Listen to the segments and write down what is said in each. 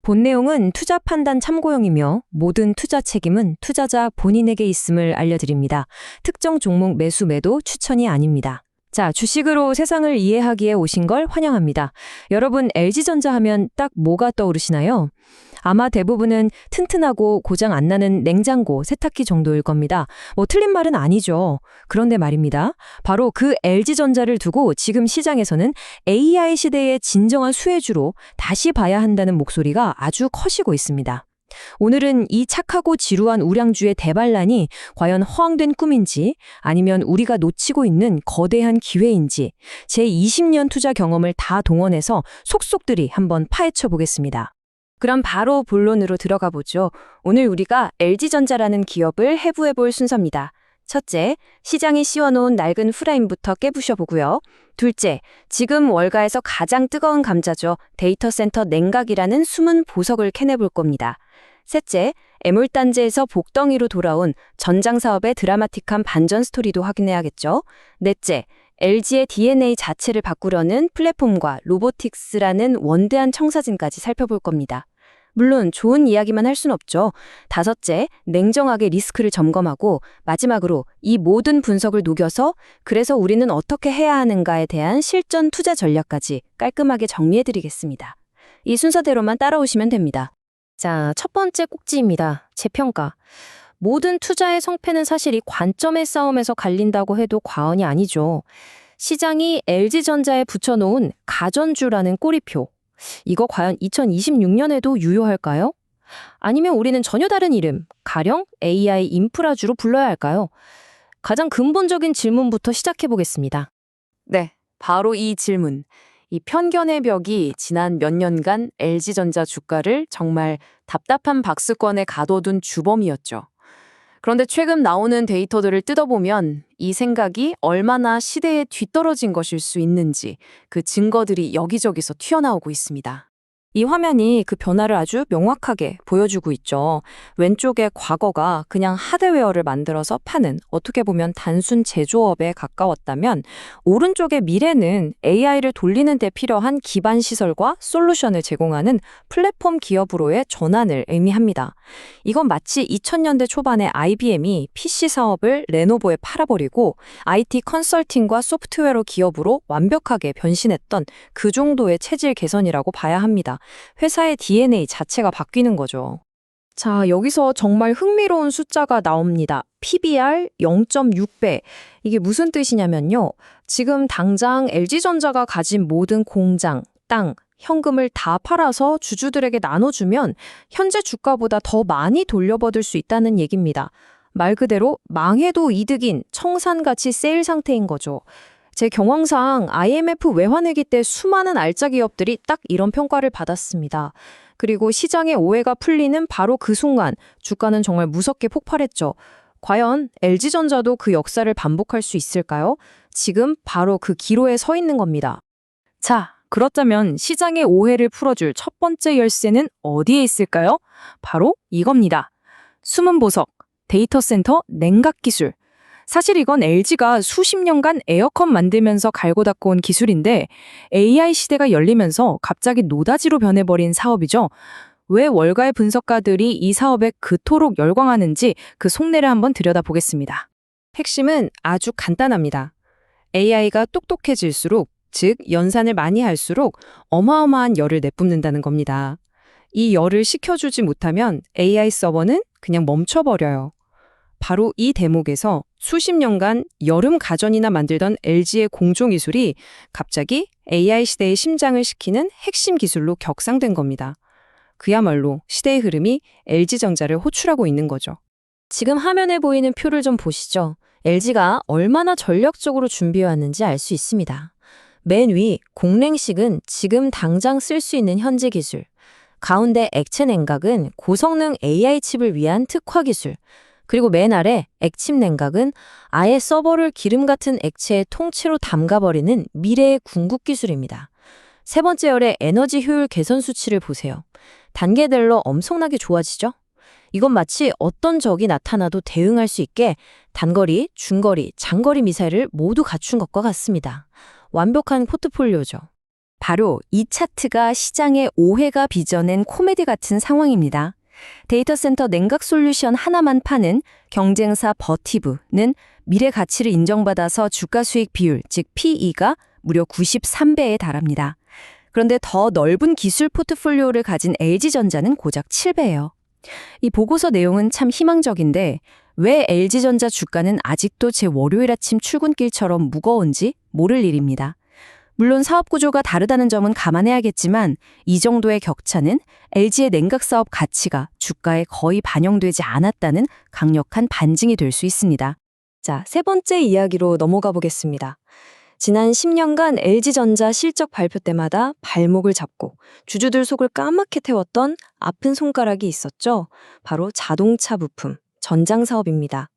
본 내용은 투자 판단 참고용이며 모든 투자 책임은 투자자 본인에게 있음을 알려드립니다. 특정 종목 매수 매도 추천이 아닙니다. 자, 주식으로 세상을 이해하기에 오신 걸 환영합니다. 여러분, LG전자 하면 딱 뭐가 떠오르시나요? 아마 대부분은 튼튼하고 고장 안 나는 냉장고, 세탁기 정도일 겁니다. 뭐 틀린 말은 아니죠. 그런데 말입니다. 바로 그 LG전자를 두고 지금 시장에서는 AI 시대의 진정한 수혜주로 다시 봐야 한다는 목소리가 아주 커지고 있습니다. 오늘은 이 착하고 지루한 우량주의 대반란이 과연 허황된 꿈인지 아니면 우리가 놓치고 있는 거대한 기회인지 제 20년 투자 경험을 다 동원해서 속속들이 한번 파헤쳐 보겠습니다. 그럼 바로 본론으로 들어가 보죠. 오늘 우리가 LG전자라는 기업을 해부해 볼 순서입니다. 첫째, 시장이 씌워놓은 낡은 프라임부터 깨부셔 보고요. 둘째, 지금 월가에서 가장 뜨거운 감자죠. 데이터 센터 냉각이라는 숨은 보석을 캐내볼 겁니다. 셋째, 애물단지에서 복덩이로 돌아온 전장 사업의 드라마틱한 반전 스토리도 확인해야겠죠. 넷째, LG의 DNA 자체를 바꾸려는 플랫폼과 로보틱스라는 원대한 청사진까지 살펴볼 겁니다. 물론 좋은 이야기만 할 순 없죠. 다섯째, 냉정하게 리스크를 점검하고 마지막으로 이 모든 분석을 녹여서 그래서 우리는 어떻게 해야 하는가에 대한 실전 투자 전략까지 깔끔하게 정리해드리겠습니다. 이 순서대로만 따라오시면 됩니다. 자, 첫 번째 꼭지입니다. 재평가. 모든 투자의 성패는 사실 이 관점의 싸움에서 갈린다고 해도 과언이 아니죠. 시장이 LG전자에 붙여놓은 가전주라는 꼬리표. 이거 과연 2026년에도 유효할까요? 아니면 우리는 전혀 다른 이름, 가령 AI 인프라주로 불러야 할까요? 가장 근본적인 질문부터 시작해보겠습니다. 네, 바로 이 질문. 이 편견의 벽이 지난 몇 년간 LG전자 주가를 정말 답답한 박스권에 가둬둔 주범이었죠. 그런데 최근 나오는 데이터들을 뜯어보면 이 생각이 얼마나 시대에 뒤떨어진 것일 수 있는지 그 증거들이 여기저기서 튀어나오고 있습니다. 이 화면이 그 변화를 아주 명확하게 보여주고 있죠. 왼쪽의 과거가 그냥 하드웨어를 만들어서 파는 어떻게 보면 단순 제조업에 가까웠다면 오른쪽의 미래는 AI를 돌리는 데 필요한 기반 시설과 솔루션을 제공하는 플랫폼 기업으로의 전환을 의미합니다. 이건 마치 2000년대 초반에 IBM이 PC 사업을 레노버에 팔아버리고 IT 컨설팅과 소프트웨어 기업으로 완벽하게 변신했던 그 정도의 체질 개선이라고 봐야 합니다. 회사의 DNA 자체가 바뀌는 거죠. 자, 여기서 정말 흥미로운 숫자가 나옵니다. PBR 0.6배. 이게 무슨 뜻이냐면요. 지금 당장 LG전자가 가진 모든 공장, 땅, 현금을 다 팔아서 주주들에게 나눠주면 현재 주가보다 더 많이 돌려받을 수 있다는 얘기입니다. 말 그대로 망해도 이득인 청산가치 세일 상태인 거죠. 제 경황상 IMF 외환위기 때 수많은 알짜 기업들이 딱 이런 평가를 받았습니다. 그리고 시장의 오해가 풀리는 바로 그 순간 주가는 정말 무섭게 폭발했죠. 과연 LG전자도 그 역사를 반복할 수 있을까요? 지금 바로 그 기로에 서 있는 겁니다. 자, 그렇다면 시장의 오해를 풀어줄 첫 번째 열쇠는 어디에 있을까요? 바로 이겁니다. 숨은 보석, 데이터 센터 냉각 기술. 사실 이건 LG가 수십 년간 에어컨 만들면서 갈고 닦고 온 기술인데 AI 시대가 열리면서 갑자기 노다지로 변해버린 사업이죠. 왜 월가의 분석가들이 이 사업에 그토록 열광하는지 그 속내를 한번 들여다보겠습니다. 핵심은 아주 간단합니다. AI가 똑똑해질수록, 즉 연산을 많이 할수록 어마어마한 열을 내뿜는다는 겁니다. 이 열을 식혀주지 못하면 AI 서버는 그냥 멈춰버려요. 바로 이 대목에서 수십 년간 여름 가전이나 만들던 LG의 공조기술이 갑자기 AI 시대의 심장을 시키는 핵심 기술로 격상된 겁니다. 그야말로 시대의 흐름이 LG전자를 호출하고 있는 거죠. 지금 화면에 보이는 표를 좀 보시죠. LG가 얼마나 전략적으로 준비해왔는지 알 수 있습니다. 맨 위 공랭식은 지금 당장 쓸 수 있는 현재 기술, 가운데 액체 냉각은 고성능 AI 칩을 위한 특화 기술, 그리고 맨 아래 액침 냉각은 아예 서버를 기름 같은 액체에 통째로 담가버리는 미래의 궁극 기술입니다. 세 번째 열의 에너지 효율 개선 수치를 보세요. 단계별로 엄청나게 좋아지죠? 이건 마치 어떤 적이 나타나도 대응할 수 있게 단거리, 중거리, 장거리 미사일을 모두 갖춘 것과 같습니다. 완벽한 포트폴리오죠. 바로 이 차트가 시장의 오해가 빚어낸 코미디 같은 상황입니다. 데이터 센터 냉각 솔루션 하나만 파는 경쟁사 버티브는 미래 가치를 인정받아서 주가 수익 비율, 즉 PE가 무려 93배에 달합니다. 그런데 더 넓은 기술 포트폴리오를 가진 LG전자는 고작 7배예요. 이 보고서 내용은 참 희망적인데 왜 LG전자 주가는 아직도 제 월요일 아침 출근길처럼 무거운지 모를 일입니다. 물론 사업 구조가 다르다는 점은 감안해야겠지만 이 정도의 격차는 LG의 냉각 사업 가치가 주가에 거의 반영되지 않았다는 강력한 반증이 될 수 있습니다. 자, 세 번째 이야기로 넘어가 보겠습니다. 지난 10년간 LG전자 실적 발표 때마다 발목을 잡고 주주들 속을 까맣게 태웠던 아픈 손가락이 있었죠. 바로 자동차 부품, 전장 사업입니다.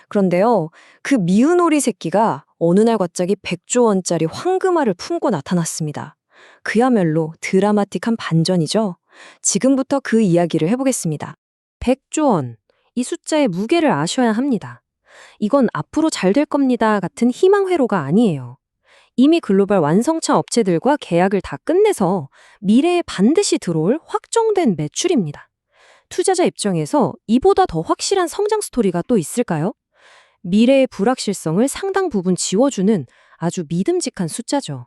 그런데요, 그 미운 오리 새끼가 어느 날 갑자기 100조 원짜리 황금알을 품고 나타났습니다. 그야말로 드라마틱한 반전이죠. 지금부터 그 이야기를 해보겠습니다. 100조 원, 이 숫자의 무게를 아셔야 합니다. 이건 앞으로 잘 될 겁니다 같은 희망 회로가 아니에요. 이미 글로벌 완성차 업체들과 계약을 다 끝내서 미래에 반드시 들어올 확정된 매출입니다. 투자자 입장에서 이보다 더 확실한 성장 스토리가 또 있을까요? 미래의 불확실성을 상당 부분 지워주는 아주 믿음직한 숫자죠.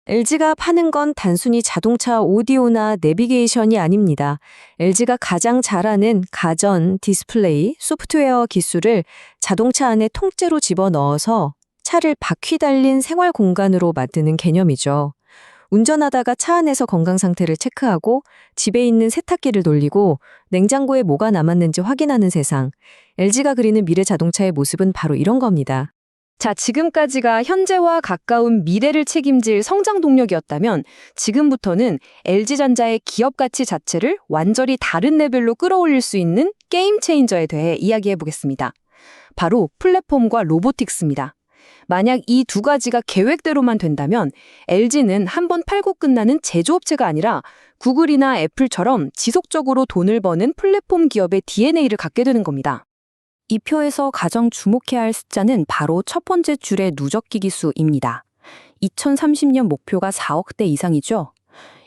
LG가 파는 건 단순히 자동차 오디오나 내비게이션이 아닙니다. LG가 가장 잘하는 가전, 디스플레이, 소프트웨어 기술을 자동차 안에 통째로 집어넣어서 차를 바퀴 달린 생활 공간으로 만드는 개념이죠. 운전하다가 차 안에서 건강 상태를 체크하고 집에 있는 세탁기를 돌리고 냉장고에 뭐가 남았는지 확인하는 세상. LG가 그리는 미래 자동차의 모습은 바로 이런 겁니다. 자, 지금까지가 현재와 가까운 미래를 책임질 성장 동력이었다면 지금부터는 LG전자의 기업 가치 자체를 완전히 다른 레벨로 끌어올릴 수 있는 게임 체인저에 대해 이야기해 보겠습니다. 바로 플랫폼과 로보틱스입니다. 만약 이 두 가지가 계획대로만 된다면 LG는 한번 팔고 끝나는 제조업체가 아니라 구글이나 애플처럼 지속적으로 돈을 버는 플랫폼 기업의 DNA를 갖게 되는 겁니다. 이 표에서 가장 주목해야 할 숫자는 바로 첫 번째 줄의 누적기 기수입니다. 2030년 목표가 4억 대 이상이죠.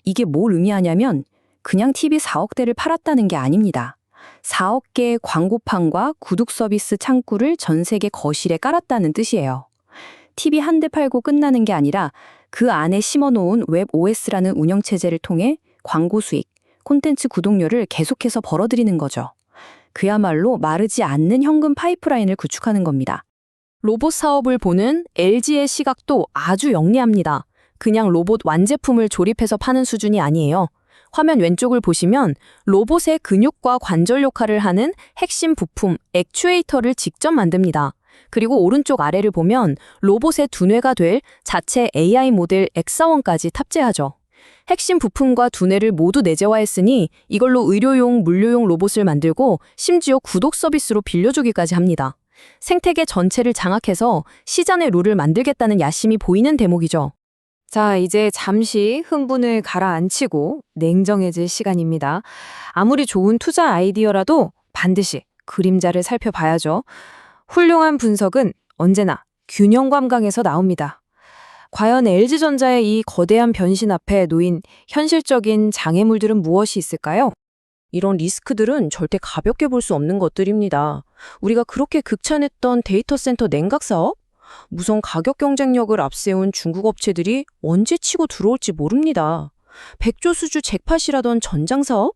이게 뭘 의미하냐면 그냥 TV 4억 대를 팔았다는 게 아닙니다. 4억 개의 광고판과 구독 서비스 창구를 전 세계 거실에 깔았다는 뜻이에요. TV 한 대 팔고 끝나는 게 아니라 그 안에 심어놓은 웹 OS라는 운영체제를 통해 광고 수익, 콘텐츠 구독료를 계속해서 벌어들이는 거죠. 그야말로 마르지 않는 현금 파이프라인을 구축하는 겁니다. 로봇 사업을 보는 LG의 시각도 아주 영리합니다. 그냥 로봇 완제품을 조립해서 파는 수준이 아니에요. 화면 왼쪽을 보시면 로봇의 근육과 관절 역할을 하는 핵심 부품, 액추에이터를 직접 만듭니다. 그리고 오른쪽 아래를 보면 로봇의 두뇌가 될 자체 AI 모델 X1까지 탑재하죠. 핵심 부품과 두뇌를 모두 내재화했으니 이걸로 의료용, 물류용 로봇을 만들고 심지어 구독 서비스로 빌려주기까지 합니다. 생태계 전체를 장악해서 시장의 룰을 만들겠다는 야심이 보이는 대목이죠. 자, 이제 잠시 흥분을 가라앉히고 냉정해질 시간입니다. 아무리 좋은 투자 아이디어라도 반드시 그림자를 살펴봐야죠. 훌륭한 분석은 언제나 균형 감각에서 나옵니다. 과연 LG전자의 이 거대한 변신 앞에 놓인 현실적인 장애물들은 무엇이 있을까요? 이런 리스크들은 절대 가볍게 볼 수 없는 것들입니다. 우리가 그렇게 극찬했던 데이터 센터 냉각 사업? 무선 가격 경쟁력을 앞세운 중국 업체들이 언제 치고 들어올지 모릅니다. 백조 수주 잭팟이라던 전장 사업?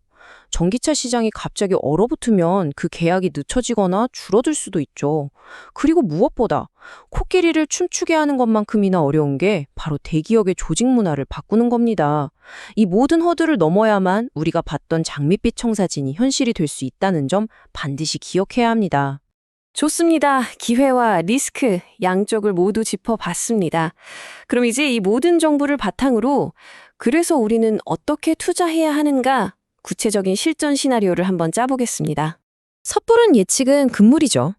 전기차 시장이 갑자기 얼어붙으면 그 계약이 늦춰지거나 줄어들 수도 있죠. 그리고 무엇보다 코끼리를 춤추게 하는 것만큼이나 어려운 게 바로 대기업의 조직 문화를 바꾸는 겁니다. 이 모든 허들을 넘어야만 우리가 봤던 장밋빛 청사진이 현실이 될 수 있다는 점 반드시 기억해야 합니다. 좋습니다. 기회와 리스크 양쪽을 모두 짚어봤습니다. 그럼 이제 이 모든 정보를 바탕으로 그래서 우리는 어떻게 투자해야 하는가? 구체적인 실전 시나리오를 한번 짜보겠습니다. 섣부른 예측은 금물이죠.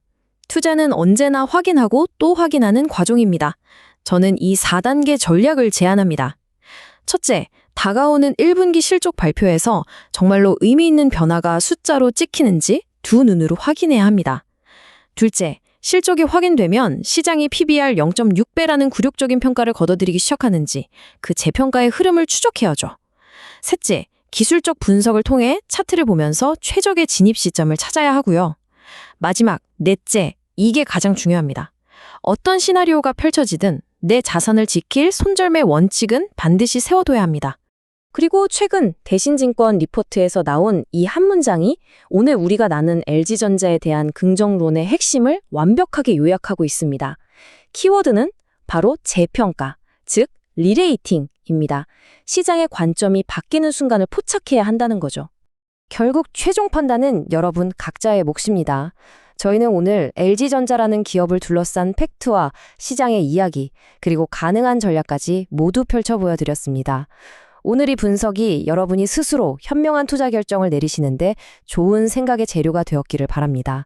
투자는 언제나 확인하고 또 확인하는 과정입니다. 저는 이 4단계 전략을 제안합니다. 첫째, 다가오는 1분기 실적 발표에서 정말로 의미 있는 변화가 숫자로 찍히는지 두 눈으로 확인해야 합니다. 둘째, 실적이 확인되면 시장이 PBR 0.6배라는 굴욕적인 평가를 거둬들이기 시작하는지 그 재평가의 흐름을 추적해야죠. 셋째, 기술적 분석을 통해 차트를 보면서 최적의 진입 시점을 찾아야 하고요. 마지막, 넷째, 이게 가장 중요합니다. 어떤 시나리오가 펼쳐지든 내 자산을 지킬 손절매 원칙은 반드시 세워둬야 합니다. 그리고 최근 대신증권 리포트에서 나온 이 한 문장이 오늘 우리가 나눈 LG전자에 대한 긍정론의 핵심을 완벽하게 요약하고 있습니다. 키워드는 바로 재평가, 즉 리레이팅입니다. 시장의 관점이 바뀌는 순간을 포착해야 한다는 거죠. 결국 최종 판단은 여러분 각자의 몫입니다. 저희는 오늘 LG전자라는 기업을 둘러싼 팩트와 시장의 이야기, 그리고 가능한 전략까지 모두 펼쳐 보여드렸습니다. 오늘 이 분석이 여러분이 스스로 현명한 투자 결정을 내리시는데 좋은 생각의 재료가 되었기를 바랍니다.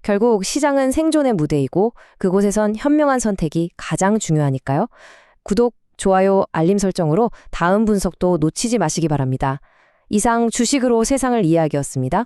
결국 시장은 생존의 무대이고 그곳에선 현명한 선택이 가장 중요하니까요. 구독, 좋아요, 알림 설정으로 다음 분석도 놓치지 마시기 바랍니다. 이상 주식으로 세상을 이해하기였습니다.